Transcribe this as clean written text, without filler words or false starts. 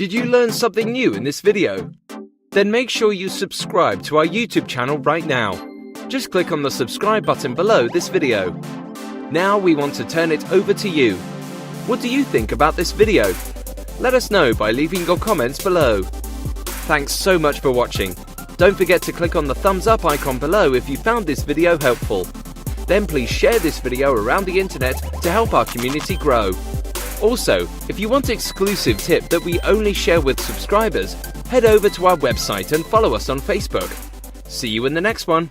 Did you learn something new in this video? Then make sure you subscribe to our YouTube channel right now. Just click on the subscribe button below this video. Now we want to turn it over to you. What do you think about this video? Let us know by leaving your comments below. Thanks so much for watching. Don't forget to click on the thumbs up icon below if you found this video helpful. Then please share this video around the internet to help our community grow. Also, if you want an exclusive tip that we only share with subscribers, head over to our website and follow us on Facebook. See you in the next one.